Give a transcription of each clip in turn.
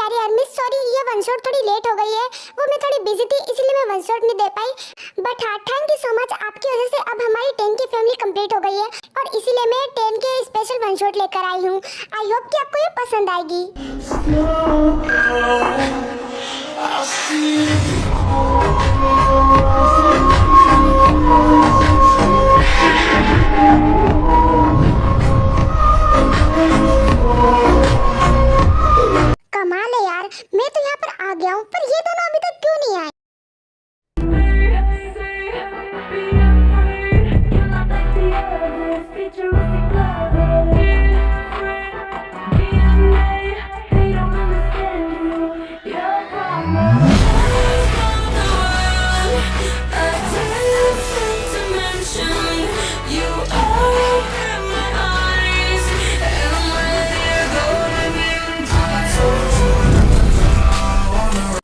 यार यार miss sorry, ये वन शॉट थोड़ी लेट हो गई है। वो मैं थोड़ी बिजी थी इसलिए मैं वन शॉट नहीं दे पाई। बट हाँ, थैंक यू सो मच, आपकी वजह से अब हमारी 10 की फैमिली कंप्लीट हो गई है और इसीलिए मैं 10 के स्पेशल वन शॉट लेकर आई हूँ। आई होप कि आपको ये पसंद आएगी। कमाल है यार, मैं तो यहाँ पर आ गया हूँ पर ये दोनों अभी तक क्यों नहीं आए?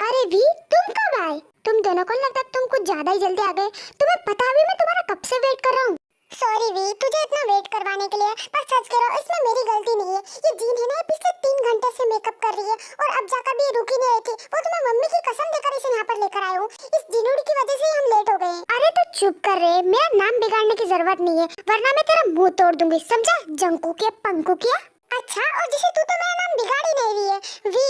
अरे वी, तुम कब आए? तुम दोनों को लगता है तुम कुछ ज्यादा ही जल्दी आ गए। तुम्हें पता भी मैं तुम्हारा कब से वेट कर रहा हूँ। सॉरी वी, तुझे इतना वेट करवाने के लिए, पर सच कह रहा हूँ इसमें मेरी गलती नहीं है। ये जीन है ना, पिछले 3 घंटे से मेकअप कर रही है और अब जाकर भी ये रुकी नहीं रही थी। वो तो मैं मम्मी की कसम देकर इसे यहाँ पर लेकर आया हूँ। इस जिनूड़ी की वजह से हम लेट हो गए। अरे तो चुप कर रहे, मेरा नाम बिगाड़ने की जरूरत नहीं है वरना मैं तेरा मुंह तोड़ दूंगी, समझा? जंकू के पंकु किया। अच्छा, और जैसे तू तो मेरा नाम बिगाड़ ही नहीं रही है। वी,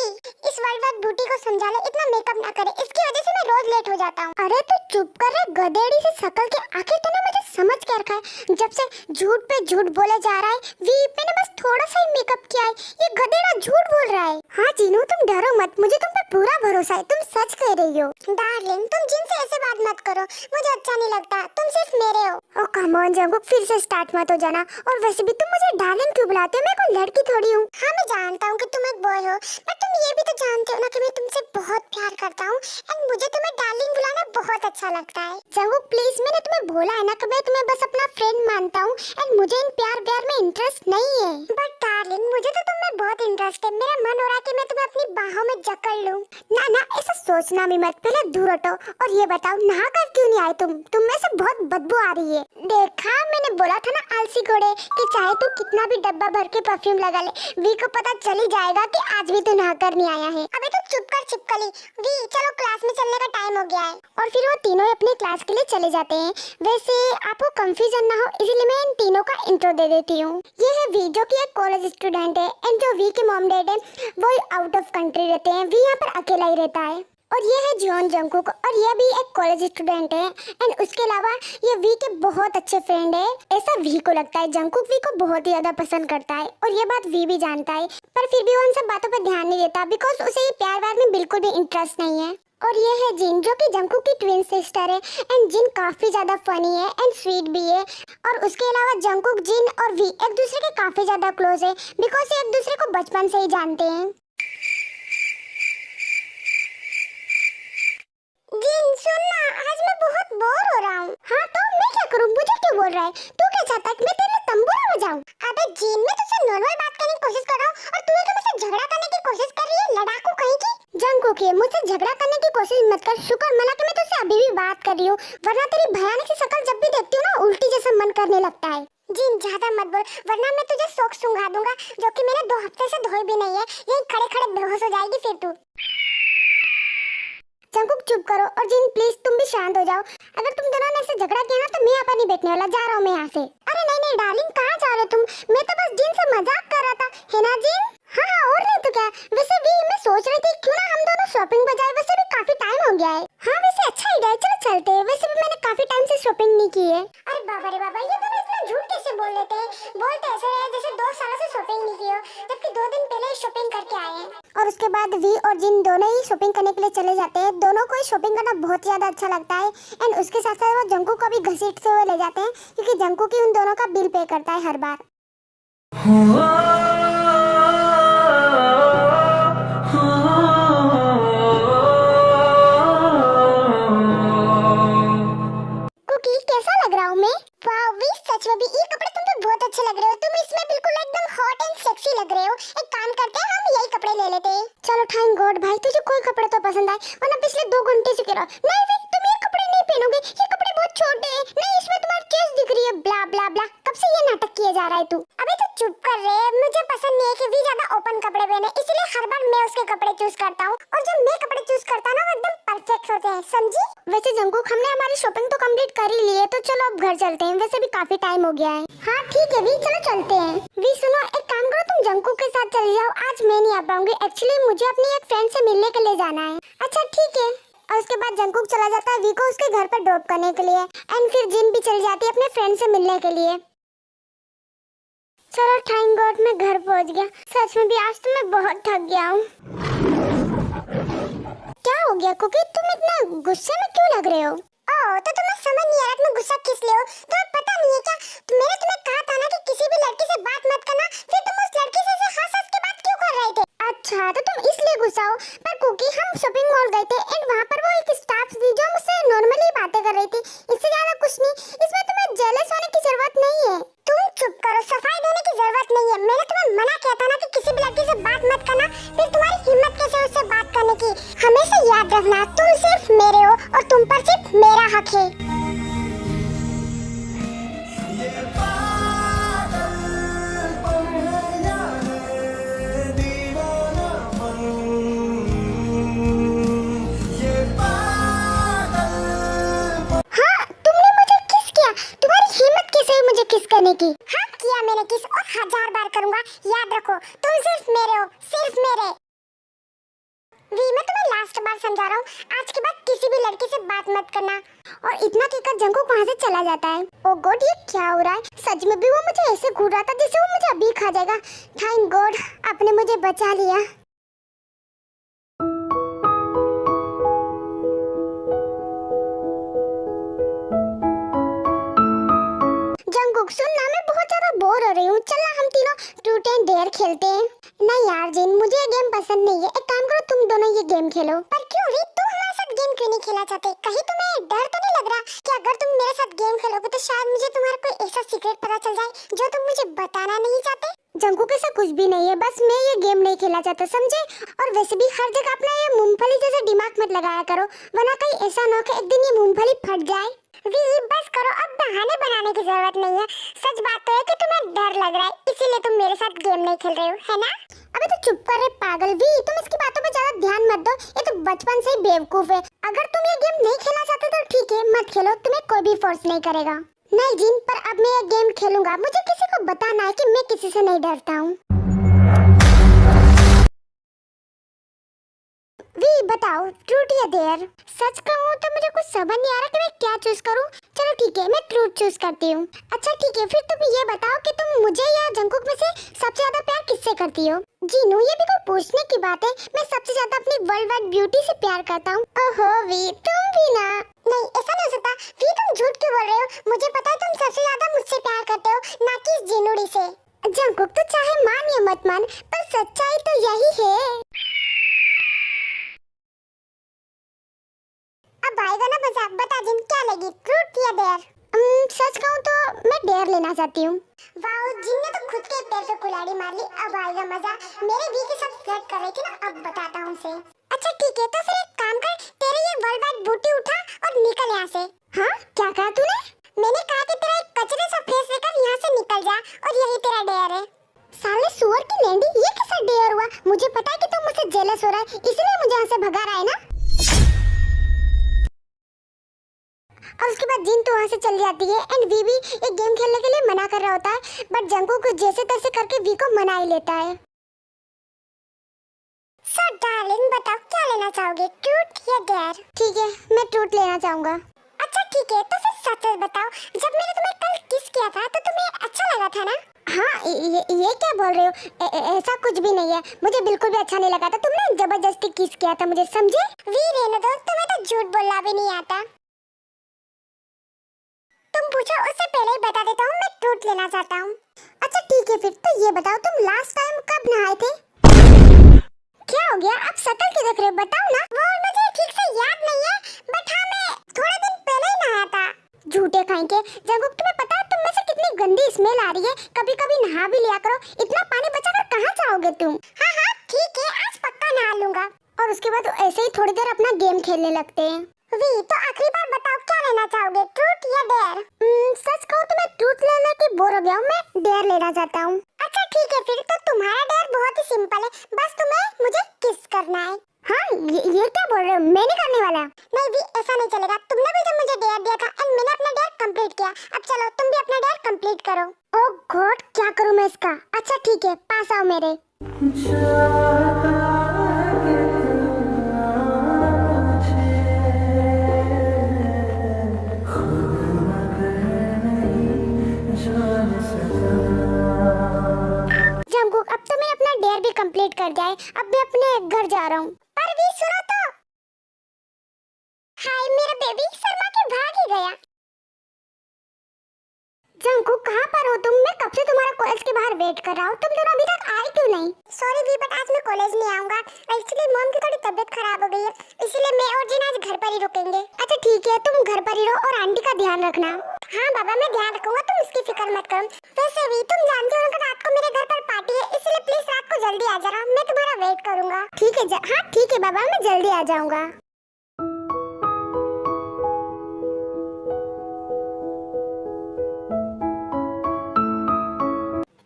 इस वर्ल्ड वाइड ब्यूटी को समझा ले, इतना मेकअप ना करे, इसकी वजह से मैं रोज लेट हो जाता हूँ। अरे तो चुप कर रे गधेड़ी से शकल के, आखिर तूने मुझे समझ क्या रखा है? जब से झूठ पे झूठ बोले जा रहा है। वी, मैंने बस थोड़ा सा ही मेकअप किया है, ये गधेड़ा झूठ बोल रहा है। हाँ जीनू, तुम डरो मत, मुझे तुम पे पूरा भरोसा है, तुम सच कह रही हो। डार्लिंग, तुम जिनसे ऐसे बात मत करो, मुझे अच्छा नहीं लगता, तुम सिर्फ मेरे हो। ओ कम ऑन जंगू, फिर से स्टार्ट मत हो जाना। और वैसे भी तुम मुझे डार्लिंग क्यों बुलाते हो? मैं कोई लड़की थोड़ी हूँ। हाँ मैं जानता हूँ कि तुम एक बॉय हो, पर तुम ये भी तो जानते हो ना कि मैं तुमसे बहुत प्यार करता हूँ एंड मुझे तुम्हें डार्लिंग बुलाना बहुत अच्छा लगता है। जंगू प्लीज, मैंने तुम्हें बोला है ना कि मैं तुम्हें बस अपना फ्रेंड मानता हूँ एंड मुझे इन प्यार व्यार में इंटरेस्ट नहीं है। बट डार्लिंग, मुझे तो तुम में बहुत इंटरेस्ट है। मेरा मन हो रहा है कि मैं तुम्हें अपनी बाहों में जकड़ लूं। ना ना, ऐसा सोचना भी मत, पहले दूर हटो और ये बताओ नहा कर क्यों नहीं आए तुम में से बहुत बदबू आ रही है। देखा, मैंने बोला था ना आलसी घोड़े कि चाहे तू कितना भी डब्बा भर के परफ्यूम लगा ले, वी को पता चल ही जाएगा कि आज भी तू नहा कर नहीं आया है। अबे तो चुप कर चिपकली। वी, चलो क्लास में चलने का टाइम हो गया है। और फिर वो तीनों अपने क्लास के लिए चले जाते हैं। वैसे आपको कंफ्यूजन ना हो इसलिए मैं इन तीनों का इंट्रो दे देती हूँ। ये है वी, जो कि एक कॉलेज स्टूडेंट है एंड जो वी के मॉम डैड है वो आउट ऑफ कंट्री रहते हैं। वी यहाँ पर अकेला ही रहता है। और ये है जॉन जंकुक और ये भी एक कॉलेज स्टूडेंट है एंड उसके अलावा ये वी के बहुत अच्छे फ्रेंड है। ऐसा वी को लगता है, जंकुक वी को बहुत ही ज्यादा पसंद करता है और ये बात वी भी जानता है, पर फिर भी वो उन सब बातों पर ध्यान नहीं देता बिकॉज उसे ये प्यार व्यार में बिल्कुल भी इंटरेस्ट नहीं है। और ये है जिन, जो कि जंकुक की ट्विन सिस्टर है एंड जिन काफी ज्यादा फनी है एंड स्वीट भी है। और उसके अलावा जंकुक, जिन और वी एक दूसरे के काफी ज्यादा क्लोज है बिकॉज ये एक दूसरे को बचपन से ही जानते हैं। जिन सुन ना, आज मैं बहुत बोर हो रहा हूँ। हाँ तो मैं क्या करूँ, मुझे क्यों बोल रहा है? तू क्या चाहता है कि मैं तेरे लिए तंबूरा बजाऊं? अबे जिन, मैं तुझसे नॉर्मल बात करने की कोशिश कर रहा हूँ और तू तो मुझसे झगड़ा करने की कोशिश कर रही है, लड़ाकू कहीं की। जंकुक, मुझसे झगड़ा करने की कोशिश मत कर, शुक्र मना कि मैं तुझसे अभी भी बात कर रही हूँ, वरना तेरी भयानक सी शक्ल जब भी देखती हूँ ना उल्टी जैसा मन करने लगता है। जिन ज्यादा मत बोल वरना मैं तुझे सोख सुंघा दूंगा, जो कि मैंने 2 हफ्ते से धोई भी नहीं है। यही खड़े खड़े बेहोश हो जाएगी फिर तू। जंकुक चुप करो और जिन प्लीज तुम भी शांत हो जाओ। अगर तुम दोनों ने ऐसे झगड़ा किया ना तो मैं यहाँ पर नहीं बैठने वाला, जा रहा हूँ मैं यहाँ से। अरे नहीं नहीं डार्लिंग, कहाँ जा रहे हो तुम? मैं तो बस जिन से मजाक कर रहा था, है ना जिन? हाँ हाँ, और नहीं तो क्या। वैसे भी मैं सोच रही थी क्यों ना हम दोनों शॉपिंग पर जाए, वैसे भी काफी टाइम हो गया है। हाँ वैसे अच्छा आइडिया है, चलो चलते हैं। वैसे भी मैंने काफी टाइम से शॉपिंग नहीं की है। अरे बाबा रे बाबा, ये दोनों इतना झूठ कैसे बोल लेते हैं? बोलते ऐसे रहे जैसे 2 सालों से शॉपिंग नहीं की हो, जबकि 2 दिन पहले ही शॉपिंग करके आए हैं। और उसके बाद वी और जिन दोनों ही शॉपिंग करने के लिए चले जाते हैं। दोनों को शॉपिंग करना बहुत ज्यादा अच्छा लगता है एंड उसके साथ साथ वो जंकुक को भी घसीटते हुए ले जाते हैं क्योंकि जंकुक ही उन दोनों का बिल पे करता है हर बार। कुकी, कैसा लग रहा हूँ मैं? वाह वी, सच में भी ये कपड़े तुम पे बहुत अच्छे लग रहे हो। तुम इसमें बिल्कुल एकदम हॉट एंड सेक्सी लग रहे हो। एक काम करते हैं, हम यही कपड़े ले लेते हैं। चलो थैंक गॉड भाई, तुझे कोई कपड़े तो पसंद आए, वरना पिछले 2 घंटे से कह रहा नहीं वी तुम ये कपड़े नहीं पहनोगे, ये कपड़े बहुत छोटे हैं, नहीं इसमें तुम्हारी चेस्ट दिख रही है, ब्ला ब्ला ब्ला। कब से ये नाटक किया जा रहा है तू? अबे तो चुप कर रे, मुझे पसंद नहीं है कि वी ज्यादा ओपन कपड़े पहने, इसलिए हर बार मैं उसके कपड़े चूज करता हूँ, और जब मैं कपड़े चूज करता हूँ ना वो एकदम परफेक्ट होते हैं, समझी? वैसे जंकुक हमने हमारी शॉपिंग तो कंप्लीट कर ही ली है, तो चलो अब घर चलते हैं, वैसे भी काफी टाइम हो गया है। हाँ ठीक है वी, चलो चलते हैं। वी सुनो, एक काम करो, तुम जंकुक के साथ चले जाओ, आज मैं नहीं आ पाऊंगी, एक्चुअली मुझे अपनी एक फ्रेंड से मिलने के लिए जाना है। अच्छा ठीक है। और उसके बाद जंकुक चला जाता है वी को उसके घर पर ड्रॉप करने के लिए, एंड फिर जिन भी चली जाती है अपने फ्रेंड से मिलने के लिए। चलो थैंक गॉड मैं घर पहुंच गया, सच में भी आज तो मैं बहुत थक गया हूँ। क्या हो गया कुकी, तुम इतना गुस्से में क्यों लग रहे हो? ओह तो तुम्हें समझ नहीं आ रहा तुम गुस्सा किस लिए हो? तुम्हें पता नहीं है क्या, मैंने तुम्हें कहा था ना कि किसी भी लड़की से बात मत करना, फिर तुम उस लड़की से हंस हंस के बात क्यों कर रहे थे? अच्छा तो तुम इसलिए गुस्सा हो। पर कुकी हम शॉपिंग मॉल गए थे एंड वहाँ पर वो एक स्टाफ थी जो मुझसे नॉर्मली बातें कर रही थी, इससे ज्यादा कुछ नहीं, इसमें तुम्हें जेलस होने की जरूरत नहीं है। तुम चुप करो, सफाई देने की जरूरत नहीं है, मैंने तुम्हें मना किया था ना कि किसी भी लड़की से बात मत करना, फिर तुम्हारी हिम्मत कैसे उससे बात करने की? हमेशा याद रखना तुम सिर्फ मेरे हो और तुम पर सिर्फ मेरा हक है। किस करने की? हाँ किया मैंने किस, और 1000 बार करूंगा, याद रखो तुम सिर्फ मेरे हो, सिर्फ मेरे। वी मैं तुम्हें लास्ट बार समझा रहा हूँ, आज के बाद किसी भी लड़की से बात मत करना। और इतना कहकर जंकुक वहाँ से चला जाता है। ओ गॉड ये क्या हो रहा है, सच में भी वो मुझे ऐसे घूर रहा था जैसे वो मुझे अभी खा जाएगा। थैंक गॉड आपने मुझे बचा लिया। जंकुक सुन ना, मैं बहुत ज्यादा बोर हो रही हूँ, चल ना हम तीनों ट्रूथ एंड डेयर खेलते हैं। नहीं यार जिन, मुझे ये गेम पसंद नहीं है, एक काम करो तुम दोनों ये गेम खेलो। पर क्यों री, तुम हमारे साथ गेम क्यों नहीं खेलना चाहते? कहीं तुम्हें डर तो नहीं लग रहा कि अगर तुम मेरे साथ गेम खेलोगे तो शायद मुझे तुम्हारा कोई ऐसा सीक्रेट पता चल जाए जो तुम मुझे बताना नहीं चाहते? जंकुक ऐसा कुछ भी नहीं है, बस मैं ये गेम नहीं खेलना चाहता, समझे? और वैसे भी हर जगह अपना ये मूंगफली जैसा दिमाग मत लगाया करो, वरना कहीं ऐसा न हो कि एक दिन ये मूंगफली फट जाए। वी बस करो, अब बहाने बनाने की जरूरत नहीं है, सच बात तो है कि तुम्हें डर लग रहा है, इसीलिए तुम मेरे साथ गेम नहीं खेल रहे हो, है ना? अबे तो चुप कर रे पागल वी, तुम इसकी बातों पे ज्यादा ध्यान मत दो, ये तो बचपन से ही बेवकूफ है। अगर तुम ये गेम नहीं खेलना चाहते तो ठीक है मत खेलो, तुम्हें कोई भी फोर्स नहीं करेगा। नहीं जिन, पर अब मैं ये गेम खेलूंगा, मुझे किसी को बताना है कि मैं किसी से नहीं डरता हूँ। वी बताओ ट्रूथ या डेयर? सच कहूँ तो मुझे कुछ समझ नहीं आ रहा कि मैं क्या चूज करूँ। चलो ठीक है मैं ट्रूथ चूज करती हूँ। अच्छा ठीक है फिर तुम ये बताओ कि तुम मुझे या जंकुक में से सबसे ज्यादा प्यार किससे करती हो? जीनू ये भी कोई पूछने की बात है, मैं सबसे ज्यादा अपनी वर्ल्ड वाइड ब्यूटी से प्यार करता हूँ। ओहो वी तुम भी ना। नहीं ऐसा नहीं हो सकता वी, तुम झूठ क्यों बोल रहे हो? मुझे पता है तुम सबसे ज्यादा मुझसे प्यार करते हो, ना कि इस जीनूड़ी से। जंकुक तो चाहे मान या मत मान, पर सच्चाई तो यही है। अब आएगा ना मजा, बता जिन क्या लगी, ट्रूथ या डेयर? सच कहूँ तो मैं डेयर लेना चाहती हूँ। वाओ जिन ने तो खुद के पैर पे कुल्हाड़ी मार ली, अब आएगा मजा। मेरे वी के साथ फ्लर्ट कर रही थी ना, अब बताता हूँ उसे। अच्छा ठीक है तो फिर एक काम कर, तेरे ये वर्ल्ड वाइड बूटी उठा और निकल यहाँ से। हाँ क्या कहा तूने? मैंने कहा कि तेरा एक कचरे सा फेस लेकर यहाँ से निकल जा, और यही तेरा डेयर है। साले सुअर की लैंडी, ये कैसा डेयर हुआ? मुझे पता है कि तुम मुझसे जेलस हो रहा है, इसलिए मुझे यहाँ से भगा रहा है ना। और उसके बाद जिन तो वहाँ से चल जाती है एंड वी भी एक गेम खेलने के लिए मना कर रहा होता है, बट जंकुक कुछ जैसे तैसे करके वी को मना ही लेता है। सो डार्लिंग बताओ क्या लेना चाहोगे, ट्रूथ या डेयर? ठीक है मैं ट्रूथ लेना चाहूँगा। अच्छा ठीक है तो फिर सच बताओ, जब मैंने तुम्हें कल किस किया था तो तुम्हें अच्छा लगा था ना? हाँ ये क्या बोल रहे हो, ऐसा कुछ भी नहीं है, मुझे बिल्कुल भी अच्छा नहीं लगा था, तुमने जबरदस्ती किस किया था मुझे, समझे? वी रहने दो, तुम्हें तो झूठ बोलना भी नहीं आता। तुम पूछो उससे पहले ही बता देता हूँ, मैं ट्रूथ लेना चाहता हूँ। अच्छा ठीक है फिर तो ये बताओ तुम लास्ट टाइम कब नहाए थे? क्या हो गया आप शक्ल क्यों देख रहे हो, बताओ ना। वो मुझे ठीक से याद नहीं है, बट हाँ मैं थोड़े दिन पहले ही नहाया था। झूठे खाएंगे जंकुक, तुम्हें पता है तुम में से कितनी गंदी स्मेल आ रही है, कभी कभी नहा भी लिया करो, इतना पानी बचाकर कहाँ जाओगे तुम? हाँ हाँ ठीक है आज पक्का नहा लूंगा। और उसके बाद ऐसे ही थोड़ी देर अपना गेम खेलने लगते हैं। वी तो आखिरी बार बताओ क्या लेना चाहोगे, ट्रूथ या डेयर? सच कहूँ तो मैं ट्रूथ लेने की बोर हो गया हूँ, मैं डेयर लेना चाहता हूँ। अच्छा ठीक है फिर तो तुम्हारा डेयर बहुत ही सिंपल है, बस तुम्हें मुझे किस करना है। हाँ ये क्या बोल रहे हो, मैं नहीं करने वाला। नहीं भी ऐसा नहीं चलेगा, तुमने भी जब मुझे डेयर दिया था एंड मैंने अपना डेयर कंप्लीट किया, अब चलो तुम भी अपना डेयर कंप्लीट करो। ओह गॉड क्या करूँ मैं इसका। अच्छा ठीक है पास आओ मेरे। जंगकुक अब तो मैंने अपना डेयर भी कंप्लीट कर दिया है, अब मैं अपने घर जा रहा हूँ। पर भी सुनो तो। हाय मेरा बेबी शर्मा के भाग ही गया। जंगकुक कहाँ पर हो तुम? मैं कब से तुम्हारा कॉलेज के बाहर वेट कर रहा हूँ, तुम दोनों अभी तक आए क्यों नहीं? सॉरी वी बट आज मैं कॉलेज नहीं आऊंगा, एक्चुअली मॉम की थोड़ी तबीयत खराब हो गई है, इसीलिए मैं और जिन आज घर पर ही रुकेंगे। अच्छा ठीक है तुम घर पर ही रहो और आंटी का ध्यान रखना। हाँ बाबा मैं ध्यान रखूंगा, तुम उसकी फिक्र मत करो। वैसे भी तुम जानते हो ना रात को मेरे घर पर पार्टी है, इसलिए प्लीज रात को जल्दी आ जाना, मैं तुम्हारा वेट करूंगा। ठीक है हाँ ठीक है बाबा मैं जल्दी आ जाऊंगा।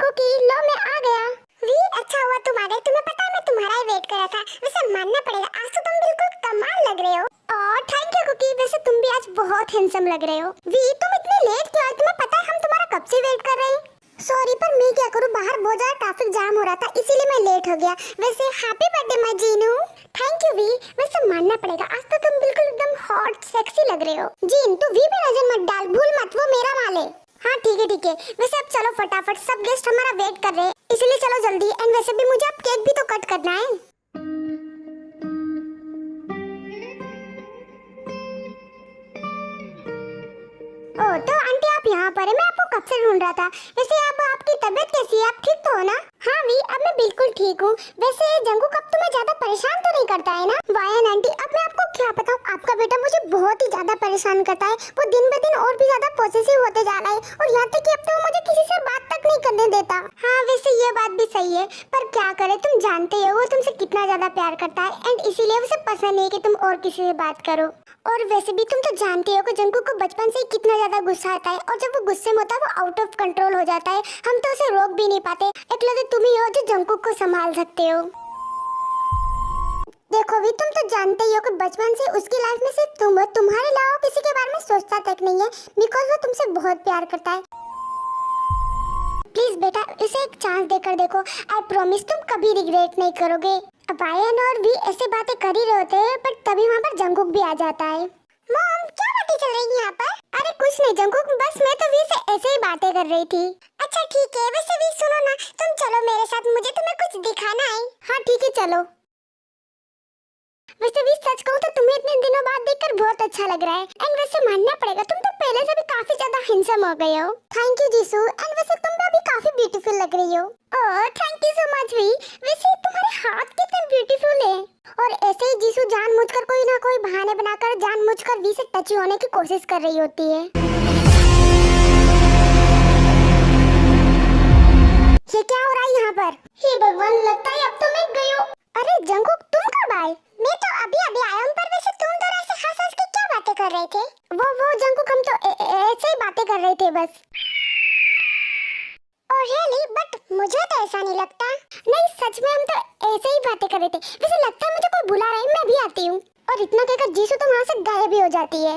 कुकी लो मैं आ गया। वी अच्छा हुआ तुम आ गए, तुम्हें पता है मैं तुम्हारा ही वेट कर रहा था। वैसे मानना पड़ेगा आज तो तुम बिल्कुल कमाल लग रहे हो। और थैंक यू कुकी, वैसे तुम भी आज बहुत हैंडसम लग रहे हो। वी तुम इतने लेट क्यों आए, तुम्हें पता है हम तुम्हारा कब से वेट कर रहे हैं। सॉरी पर मैं क्या करूं, बाहर बहुत ज्यादा ट्रैफिक जाम हो रहा था इसीलिए मैं लेट हो गया। वैसे happy birthday my Jeenu. Thank you वी, वैसे मानना पड़ेगा आज तो तुम बिल्कुल एकदम हॉट सेक्सी लग रहे हो। जीन तू वी पे नजर मत डाल, भूल मत वो मेरा माल है। हाँ ठीक है वैसे अब चलो फटाफट, सब गेस्ट हमारा वेट कर रहे हैं इसलिए चलो जल्दी। एंड वैसे भी मुझे अब केक भी तो कट करना है। ओह तो आंटी आप यहाँ पर है, मैं आपको कब से ढूंढ रहा था। वैसे अब आपकी तबीयत कैसी है, आप ठीक तो हो ना? हाँ वी अब मैं बिल्कुल ठीक हूँ। वैसे जंगकुक अब तुम्हें ज्यादा परेशान तो नहीं करता है ना? वायन आंटी अब मैं आपको क्या बताऊँ, आपका बेटा मुझे बहुत ही ज्यादा परेशान करता है, वो दिन ब दिन और भी ज्यादा पॉसेसिव होते जा रहा है और यहाँ तक कि अब तो वो मुझे किसी से बात तक नहीं करने देता। हाँ वैसे ये बात भी सही है, पर क्या करे तुम जानते हो वो तुमसे कितना ज्यादा प्यार करता है एंड इसीलिए उसे पसंद नहीं कि तुम और किसी से बात करो। और वैसे भी तुम तो जानते हो कि जंगकुक को बचपन से कितना ज्यादा गुस्सा आता है और जब वो गुस्से में होता है वो आउट ऑफ कंट्रोल हो जाता है, हम तो उसे रोक भी नहीं पाते। इकलौते तुम ही हो जो जंगकुक को संभाल सकते हो। देखो भी तुम तो जानते ही हो कि बचपन से उसकी लाइफ में सिर्फ तुम हो, तुम्हारे अलावा किसी के बारे में सोचता तक नहीं है बिकॉज वो तुमसे बहुत प्यार करता है। प्लीज बेटा इसे एक चांस देकर देखो, आई प्रॉमिस तुम कभी रिग्रेट नहीं करोगे। अब आयन और भी ऐसे बातें कर ही रहे होते हैं पर तभी वहाँ पर जंगकुक भी आ जाता है। मॉम क्या बातें चल रही हैं यहाँ पर? अरे कुछ नहीं जंगकुक, बस मैं तो वी से ऐसे ही बातें कर रही थी। अच्छा ठीक है, वैसे वी सुनो ना, तुम चलो मेरे साथ, मुझे तुम्हें कुछ दिखाना है। हाँ ठीक है चलो। वैसे भी सच कहूँ तो तुम्हें इतने दिनों बाद देखकर बहुत अच्छा लग रहा है एंड वैसे मानना पड़ेगा तुम तो पहले से भी काफी ज्यादा हैंडसम हो गए हो। थैंक यू जीसू, एंड वैसे तुम भी अभी काफी ब्यूटीफुल लग रही हो। Oh thank you so much वी, वैसे तुम्हारे हाथ कितने ब्यूटीफुल है। और ऐसे ही जीसू जानबूझकर कोई ना कोई बहाने बनाकर जानबूझकर वी से टच होने की कोशिश कर रही होती है। ये क्या हो रहा है यहाँ पर? हे भगवान लगता है अब तो मैं गई हूँ। अरे जंगकुक तुम कब आए? मैं तो अभी आया हूँ, पर वैसे तुम दोनों ऐसे हंस-हंस के क्या बातें कर रहे थे? वो जंगकुक हम तो ऐसे ही बातें कर रहे थे बस। ओह रियली, बट मुझे तो ऐसा नहीं लगता। नहीं सच में हम तो ऐसे ही बातें कर रहे थे। वैसे लगता है मुझे कोई बुला रहा है, मैं भी आती हूँ। और इतना कहकर जीसू तो वहाँ से गायब भी हो जाती है।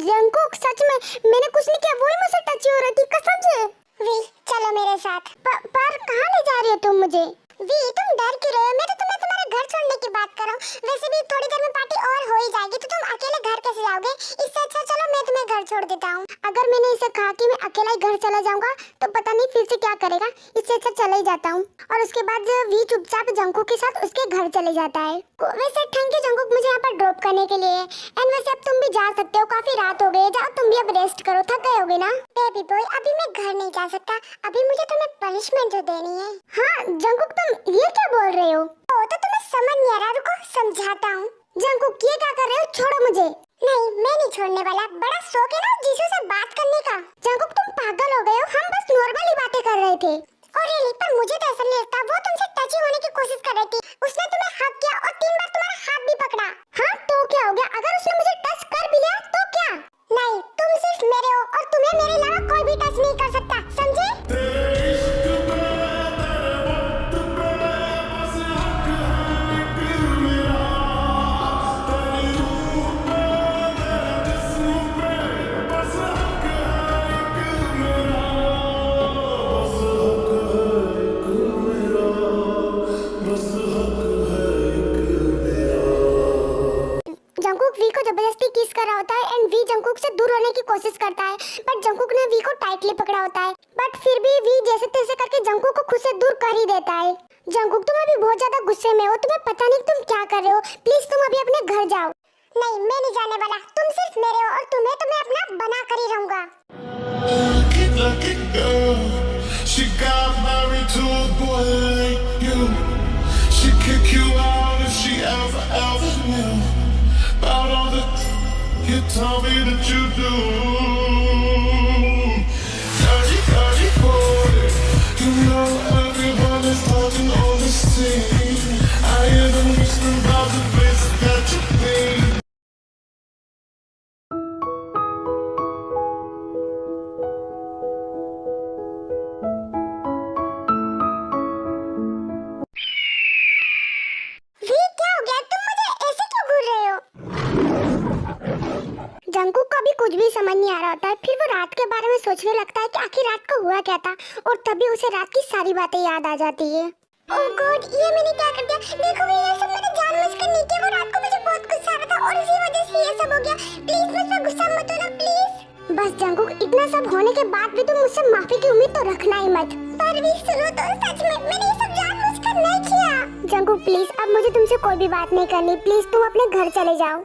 जंगकुक सच में मैंने कुछ नहीं किया, वो ही मुझसे टच हो रही थी कसम से। वी चलो मेरे साथ। पर कहाँ ले जा रही हो तुम मुझे? वी तुम डर क्यों रहे हो, मैं तो तुम्हें तुम्हारे घर छोड़ने की बात कर रहा हूँ। वैसे भी थोड़ी देर में पार्टी और हो ही जाएगी तो तुम अकेले घर कैसे जाओगे, इससे अच्छा चलो मैं तुम्हें घर छोड़ देता हूँ। अगर मैंने इसे कहा कि मैं अकेला ही घर चला जाऊंगा तो पता नहीं फिर से क्या करेगा, इससे अच्छा चला ही जाता हूँ। और उसके बाद वी चुपचाप जंगकुक के साथ उसके घर चले जाता है। वैसे थैंक यू जंगकुक मुझे यहाँ पर ड्रॉप करने के लिए। एंड वैसे अब तुम भी जा सकते हो, काफी रात हो गई है, जाओ तुम भी अब रेस्ट करो, थक गए होगे ना? बेबी बॉय अभी मैं घर नहीं जा सकता, अभी मुझे तुम्हें पनिशमेंट जो देनी है। हाँ जंगकुक तुम ये क्या बोल रहे हो? ओ तो तुम्हें समझ नहीं आ रहा, रुको समझाता हूँ। जंगकुक ये क्या कर रहे हो, छोड़ो मुझे। नहीं मैं नहीं छोड़ने वाला, बड़ा शौक है ना जीसू से बात करने का। जंगकुक तुम पागल हो गए हो, हम बस नॉर्मली बातें कर रहे थे। और रियली पर मुझे तो ऐसा नहीं लगता, वो तुमसे टची होने की कोशिश कर रही थी, उसने तुम्हें हक किया और 3 बार तुम्हारा हाथ भी पकड़ा। हाँ तो क्या हो गया, अगर उसने मुझे टच जंकुक से दूर होने की कोशिश करता है, बट जंकुक ने वी को टाइटली पकड़ा होता है, बट फिर भी वी जैसे तैसे करके जंकुक को खुद से दूर कर ही देता है। जंकुक तुम अभी बहुत ज्यादा गुस्से में हो, तुम्हें पता नहीं तुम क्या कर रहे हो, प्लीज तुम अभी अपने घर जाओ। नहीं, मैं नहीं जाने वाला, तुम सिर्फ मेरे हो और तुम्हें तो मैं अपना बना कर ही रहूंगा। She got married to a boy like you. She'd kick you out if she ever knew about all the you told me that you do. Dirty, dirty boy. You know everyone is talking all this thing. I hear them whispering about the places that you've been. Jungkook को अभी कुछ भी समझ नहीं आ रहा होता है, फिर वो रात के बारे में सोचने लगता है कि आखिर रात को हुआ क्या था, और तभी उसे रात की सारी बातें याद आ जाती है। ओह गॉड, ये मैंने क्या कर दिया? देखो ये सब मैंने जानबूझकर नहीं किया, वो रात को मुझे बहुत गुस्सा आ रहा था और इसी वजह से ये सब हो गया। प्लीज मुझ पर गुस्सा मत होना प्लीज। बस जंकुक, इतना सब होने के बाद भी तुम मुझसे माफी की उम्मीद तो रखना ही मत। पर भी सुनो तो, सच में मैंने ये सब जानबूझकर नहीं किया। जंकुक प्लीज, अब मुझे तुमसे कोई भी बात नहीं करनी, प्लीज तुम अपने घर चले जाओ।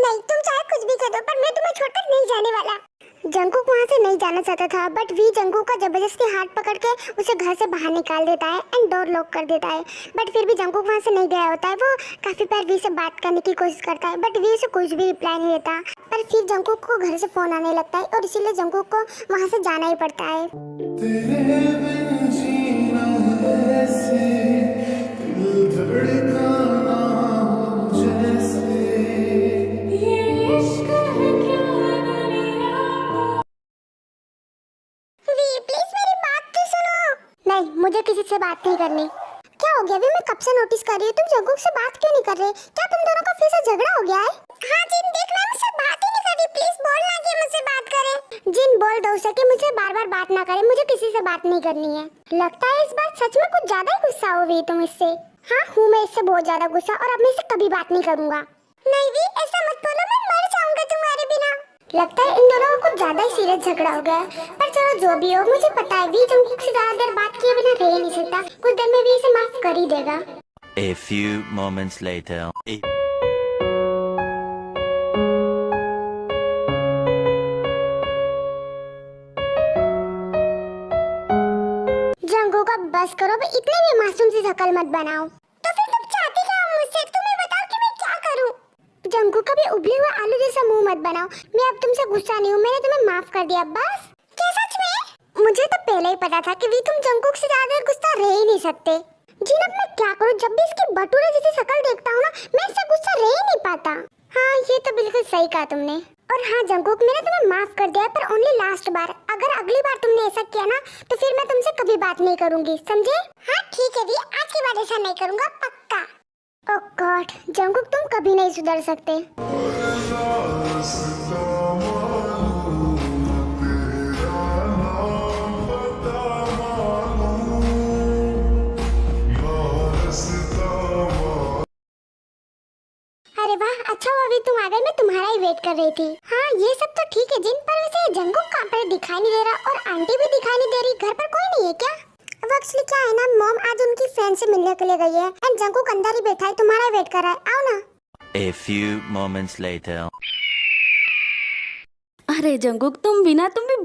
नहीं, तुम चाहे कुछ भी कर दो, पर मैं तुम्हें छोड़कर नहीं जाने वाला। जंकुक वहाँ से नहीं जाना चाहता था, बट वी जंकुक का जबरदस्ती हाथ पकड़ के उसे घर से बाहर निकाल देता है एंड डोर लॉक कर देता है। बट फिर भी जंकुक वहाँ से नहीं गया होता है, वो काफी बार वी से बात करने की कोशिश करता है, बट वी उसे कुछ भी रिप्लाई नहीं देता। पर फिर जंकुक को घर से फोन आने लगता है और इसीलिए जंकुक को वहाँ से जाना ही पड़ता है। मुझे किसी से बात नहीं करनी। क्या हो गया? अभी मैं कब से नोटिस कर रही हूँ, तुम जंकुक से बात क्यों नहीं कर रहे? क्या तुम दोनों का फिर से झगड़ा हो गया है? हाँ जिन, देखना मुझसे बात ही नहीं कर रही, प्लीज बोलना कि मुझसे बात करे। जिन बोल दो उसे कि मुझे बार-बार बात ना करे, मुझे किसी से बात नहीं करनी है। लगता है इस बार सच में कुछ ज्यादा ही गुस्सा हो गई तुम इससे। हाँ हूँ मैं इससे बहुत ज्यादा गुस्सा, और अब मैं इससे कभी बात नहीं करूँगा। नहीं भी, ऐसा मत बोलो, मैं मर जाऊंगा तुम्हारे बिना। लगता है इन दोनों को कुछ ज्यादा ही सीरियस झगड़ा हो गया, पर चलो जो भी हो, मुझे पता है वी जंकुक से ज्यादा देर बात किए बिना रह नहीं सकता, कुछ देर में भी इसे माफ कर ही देगा। A few moments later. Jungkook अब बस करो, इतने भी मासूम सी शक्ल मत बनाओ। तो फिर तुम चाहती क्या हो मुझसे? तुम्हें बताओ कि मैं क्या करूं? जंकुक कभी उबले हुए आलू जैसा मुंह मत बनाओ, मैं अब तुमसे गुस्सा नहीं हूँ, मैंने तुम्हें माफ कर दिया बस। क्या सच में? मुझे तो पहले ही पता था कि वी तुम जंकुक से ज्यादा गुस्सा रह ही नहीं सकते। जिन अब मैं क्या करूँ, जब भी इसकी बटूरे जैसी शक्ल देखता हूँ ना, मैं इससे गुस्सा रह ही नहीं पाता। हाँ ये तो बिल्कुल सही कहा तुमने। और हाँ जंकुक, मैंने तुम्हें माफ कर दिया, पर ओनली लास्ट बार। अगर अगली बार तुमने ऐसा किया ना, तो फिर मैं तुमसे कभी बात नहीं करूंगी, समझे? हाँ ठीक है वी, आज के बाद ऐसा नहीं करूंगा, पक्का। ओह गॉड, जंकुक तुम कभी नहीं सुधर सकते। अरे वाह, अच्छा हुआ अभी तुम आ गए, मैं तुम्हारा ही वेट कर रही थी। हाँ ये सब तो ठीक है जिन, पर वैसे जंकुक कहाँ पर दिखाई नहीं दे रहा, और आंटी भी दिखाई नहीं दे रही, घर पर कोई नहीं है क्या? अब एक्चुअली क्या है ना, मॉम आज उनकी फ्रेंड से मिलने के लिए गई है एंड जंकुक अंदर ही बैठा है, तुम्हारा वेट कर रहा है, आओ ना। A few moments later. अरे जंकुक, तुम भी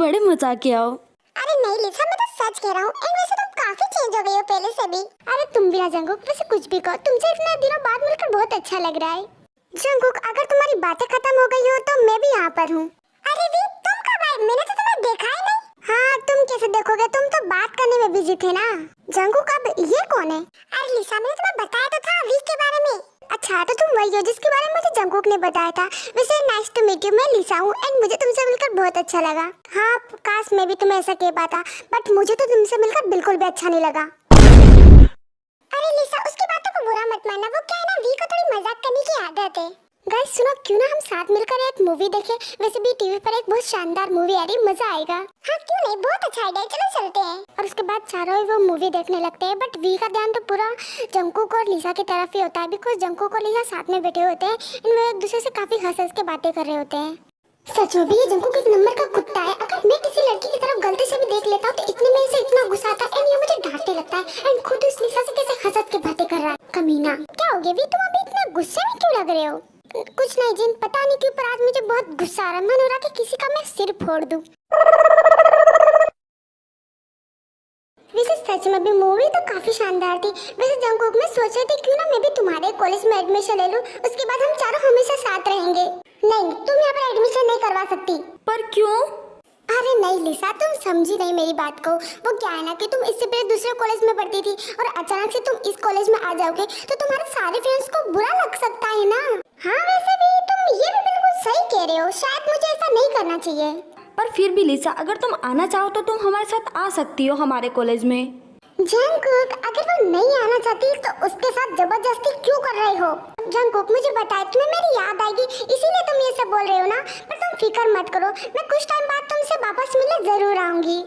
बड़े मजाकिया हो। अरे नहीं लिसा, मैं तो सच कह रहा हूँ, एंड वैसे तुम काफी चेंज हो गई हो पहले से भी। अरे तुम भी ना जंकुक, वैसे कुछ भी कहो, तुमसे इतने दिनों बाद मिलकर बहुत अच्छा लग रहा है। जंकुक अगर तुम्हारी बातें खत्म हो गई हो तो मैं भी यहाँ पर हूँ। अरे वी तुम कब आए? मैंने तो तुम्हें देखा ही नहीं। हाँ तुम कैसे देखोगे, तुम तो बात करने में बिजी थे ना। जंकुक अब ये कौन है? अरे लिसा, मैंने तुम्हें बताया तो था वी के बारे में। अच्छा तो तुम वही हो जिसके बारे में मुझे जंकुक ने बताया था। वैसे नाइस टू मीट यू, मैं लिसा हूँ एंड मुझे तुमसे मिलकर बहुत अच्छा लगा। हाँ काश मैं भी तुम्हें ऐसा कह पाता, बट मुझे तो तुमसे मिलकर बिल्कुल भी अच्छा नहीं लगा। अरे लिसा, उसकी बातों को बुरा मत मानना, वो क्या है ना, वी को थोड़ी मजाक करने की आदत है। गाइस सुनो, क्यों ना हम साथ मिलकर एक मूवी देखें। वैसे भी टीवी पर एक बहुत शानदार मूवी आ रही, मजा आएगा। हाँ क्यों नहीं, बहुत अच्छा आइडिया, चलो चलते हैं। और उसके बाद चारों ही वो मूवी देखने लगते हैं। बट वी का ध्यान तो पूरा जंगकुक और लिसा की तरफ ही होता है, बिकॉज जंगकुक और लिसा साथ में बैठे होते हैं। इनमें एक दूसरे से काफी हंस के बातें कर रहे होते हैं। सच में भी ये जंगकुक एक नंबर का कुत्ता है। अगर मैं किसी लड़की की तरफ गलती से भी देख लेता हूँ तो इतने में इसे इतना गुस्सा आता है एंड ये मुझे डांटने लगता है एंड खुद इस लिसा से कैसे हंस के बातें कर रहा है। कमीना, क्या हो गया भी, तुम अभी इतना गुस्से में क्यों लग रहे हो? कुछ नहीं जिन, पता नहीं क्यों पर आज मुझे बहुत गुस्सा आ रहा है। मन हो रहा कि किसी का मैं सिर फोड़ दूं। वैसे सच में भी मूवी तो काफी शानदार थी। वैसे जंगकुक में सोच रही थी क्यों ना मैं भी तुम्हारे कॉलेज में एडमिशन ले लूं, उसके बाद हम चारों हमेशा साथ रहेंगे। नहीं, तुम यहाँ पर एडमिशन नहीं करवा सकती। पर क्यों? अरे नहीं लिसा, तुम समझी नहीं मेरी बात को। वो क्या है ना कि तुम इससे पहले दूसरे कॉलेज में पढ़ती थी और अचानक से तुम इस कॉलेज में आ जाओगे तो तुम्हारे सारे फ्रेंड्स को बुरा लग सकता है ना। हाँ वैसे भी तुम ये भी बिल्कुल सही कह रहे हो, शायद मुझे ऐसा नहीं करना चाहिए। पर फिर भी लिसा, अगर तुम आना चाहो तो तुम हमारे साथ आ सकती हो हमारे कॉलेज में। जंगकुक, अगर वो नहीं आना चाहती तो उसके साथ जबरदस्ती क्यों कर रहे हो? जंगकुक, मुझे बताए तुम्हें मेरी याद आएगी इसीलिए तुम ये सब बोल रहे हो ना। पर तुम फिक्र मत करो, मैं कुछ टाइम बाद तुमसे वापस मिलने जरूर आऊंगी।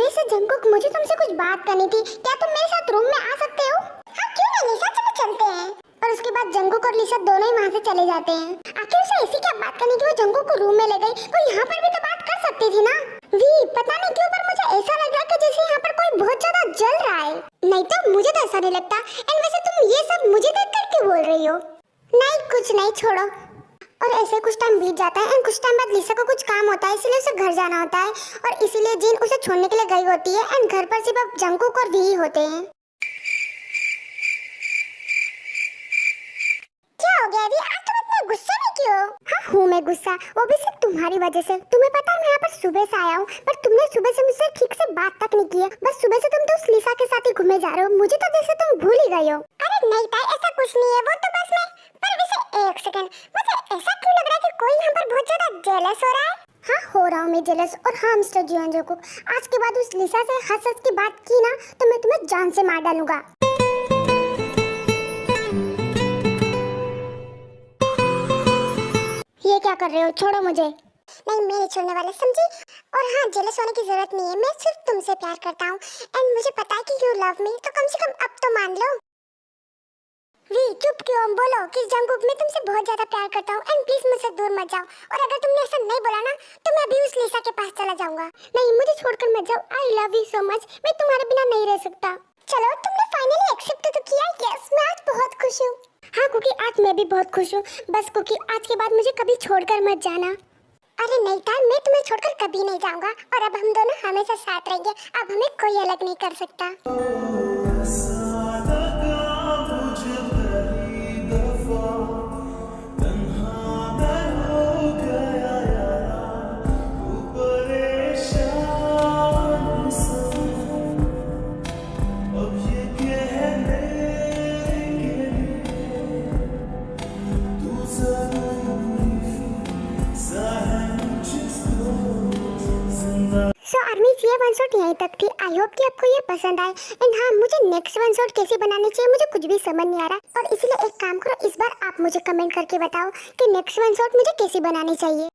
वैसे जंगकुक, मुझे तुमसे कुछ बात करनी थी, क्या तुम मेरे साथ रूम में आ सकते हो? हाँ क्यों नहीं लिसा, चलो चलते हैं। और उसके बाद जंगकुक और लिसा दोनों ही वहाँ से चले जाते हैं। आखिर उसे ऐसी क्या बात करनी कि वो जंगकुक को रूम में ले गई, वो यहाँ पर भी तो बात कर सकती थी ना। वी, पता नहीं क्यों पर मुझे ऐसा लग रहा है कि जैसे यहाँ पर कोई बहुत ज्यादा जल रहा है। नहीं तो मुझे तो ऐसा नहीं लगता। एंड वैसे तुम ये सब मुझे देख कर क्यों बोल रही हो? नहीं कुछ नहीं, छोड़ो। और ऐसे कुछ टाइम बीत जाता है एंड कुछ टाइम बाद लिसा को कुछ काम होता है, इसलिए उसे घर जाना होता है और इसीलिए जिन उसे छोड़ने के लिए गई होती है एंड घर पर सिर्फ जंगकुक और वी होते हैं। क्या हो गया वी, आज तुम इतने गुस्से में क्यों? हाँ हूँ मैं गुस्सा, वो भी सिर्फ तुम्हारी वजह से। तुम्हें पता है मैं यहाँ पर सुबह से आया हूँ पर तुमने सुबह से मुझसे ठीक से बात तक नहीं की है। बस सुबह से तुम तो उस लिसा के साथ ही घूमे जा रहे हो, मुझे तो जैसे तुम भूल ही गई हो। अरे नहीं ताई, ऐसा कुछ नहीं है, वो तो बस मैं। पर वैसे एक सेकंड, मुझे ऐसा क्यों लग रहा है कि कोई यहाँ पर बहुत ज्यादा जेलस हो रहा है? हाँ हो रहा हूँ मैं जेलस। और हाँ मिस्टर जंगकुक, आज के बाद उस लिसा से हंस के बात की ना तो मैं तुम्हें जान से मार डालूंगा। ये क्या कर रहे हो, छोड़ो मुझे। नहीं मेरे छोड़ने वाले, समझी? और हाँ, जेलस होने की जरूरत नहीं है, मैं सिर्फ तुमसे प्यार करता हूँ एंड मुझे पता है कि यू लव मी, तो कम से कम अब तो मान लो। वी चुप क्यों, बोलो कि जंगकुक मैं तुमसे बहुत ज्यादा प्यार करता हूँ एंड प्लीज मुझसे दूर मत जाओ। और अगर तुमने ऐसा नहीं बोला ना तो मैं भी उस लिसा के पास चला जाऊंगा। नहीं मुझे छोड़कर मत जाओ, I love you so much, मैं तुम्हारे बिना नहीं रह सकता। चलो तुमने फाइनली एक्सेप्ट तो किया। यस, मैं आज बहुत खुश हूँ। हाँ कुकी, आज मैं भी बहुत खुश हूँ। बस कुकी, आज के बाद मुझे कभी छोड़कर मत जाना। अरे नहीं था, मैं तुम्हें छोड़कर कभी नहीं जाऊंगा और अब हम दोनों हमेशा साथ रहेंगे। अब हमें कोई अलग नहीं कर सकता। ये वन शॉट यहीं तक थी। आई होप कि आपको ये पसंद आए एंड हाँ, मुझे नेक्स्ट वन शॉट कैसे बनानी चाहिए मुझे कुछ भी समझ नहीं आ रहा और इसीलिए एक काम करो, इस बार आप मुझे कमेंट करके बताओ कि नेक्स्ट वन शॉट मुझे कैसी बनानी चाहिए।